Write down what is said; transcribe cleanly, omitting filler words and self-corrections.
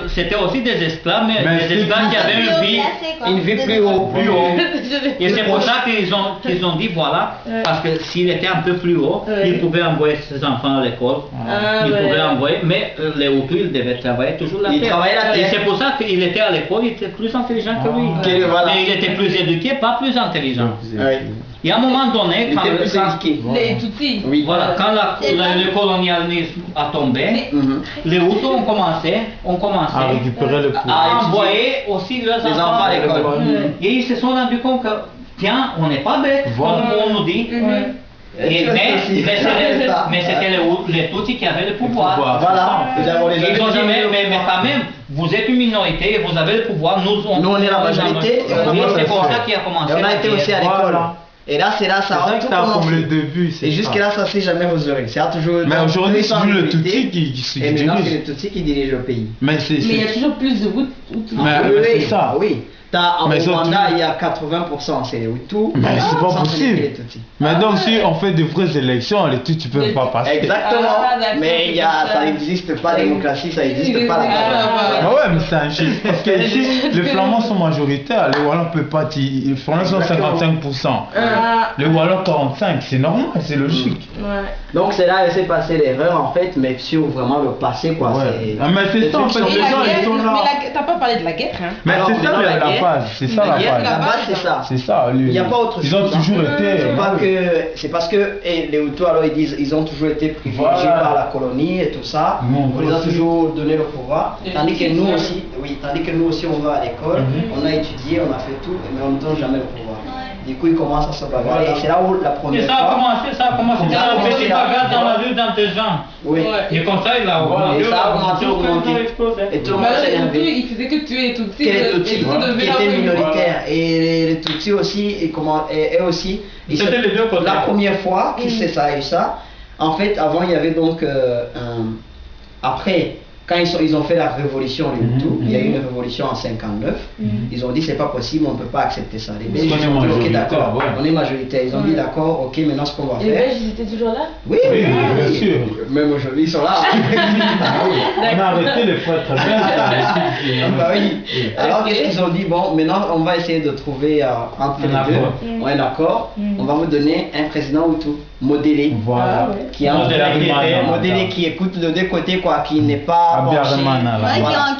C'était aussi des esclaves, mais des esclaves qui avaient une vie plus haut. Et c'est pour ça qu'ils ont dit voilà, parce que s'il était un peu plus haut, il pouvait envoyer ses enfants à l'école. Il pouvait envoyer, mais les Hutus, ils devaient travailler toujours la terre. Et c'est pour ça qu'il était à l'école, il était plus intelligent que lui. Mais il était plus éduqué, pas plus intelligent. Et à un moment donné, quand les Tutsis. Voilà, quand le colonialisme a tombé, les Hutus ont commencé à récupérer le pouvoir, à envoyer aussi leurs enfants à l'école. Et ils se sont rendus compte que, tiens, on n'est pas bête, comme on nous dit. Mais c'était les Tutsis qui avaient le pouvoir. Voilà. Ils ont dit, mais quand même, vous êtes une minorité et vous avez le pouvoir, nous on est la majorité. Et c'est pour ça qu'il a commencé. On a été aussi à l'école. Et là, ça a tout commencé. Comme le début. Et jusque-là, ça s'est jamais résolu. Mais aujourd'hui, c'est le Tutsi qui dirige. Et maintenant, c'est le Tutsi qui dirige le pays. Mais il y a toujours plus de Hutus. Mais c'est ça, oui. En Rwanda, il y a 80%, c'est les Hutus. Mais c'est pas possible. Mais donc, si on fait de vraies élections, les Tutsis ne peuvent pas passer. Exactement. Mais ça n'existe pas, la démocratie, ça n'existe pas là-bas. Ouais, mais c'est injuste. Parce que ici, les Flamands sont majoritaires. Les Wallons ne peuvent pas. Les Flamands sont 55%. Les Wallons 45%. C'est normal, c'est logique. Donc, c'est là que s'est passé l'erreur, en fait, mais sur vraiment le passé, quoi. Mais c'est ça, en fait, les gens, ils sont là. Mais t'as pas parlé de la guerre, hein. Mais c'est ça la base. C'est ça la base. La base, c'est ça. C'est ça. Il n'y a pas autre chose. Ils ont toujours été. C'est parce que les Hutus, alors ils disent, ils ont toujours été privilégiés par la colonie et tout ça. On les a toujours donné le pouvoir. Tandis que nous aussi, on va à l'école, on a étudié, on a fait tout, mais on ne donne jamais le pouvoir. Du coup, ils commencent à se bagarrer. Et c'est là où la première fois. Ça a commencé dans la petite bagarre dans la rue d'intelligence. Oui. Et comme ça, il a augmenté. Et ça a augmenté. Et tout le monde s'est énervé. Il faisait que tuer les Tutsis. Qui étaient minoritaires. Et les Tutsis aussi, et aussi. C'était les deux côtés. La première fois que ça a eu ça, en fait, avant, il y avait donc. Après. Quand ils ont fait la révolution, les Hutus, il y a eu une révolution en 59, ils ont dit c'est pas possible, on ne peut pas accepter ça. Les Belges ont dit ok d'accord, on est majoritaire, ils ont dit d'accord, ok maintenant ce qu'on va faire. Les Belges ils étaient toujours là? Oui, bien sûr. Même aujourd'hui ils sont là. On a arrêté les prêtres. Bah oui. Alors qu'est-ce qu'ils ont dit? Bon, maintenant on va essayer de trouver entre les deux un accord. On va vous donner un président Hutu modélé, modélé qui écoute de deux côtés quoi, qui n'est pas Abiyarimana, branché. Voilà.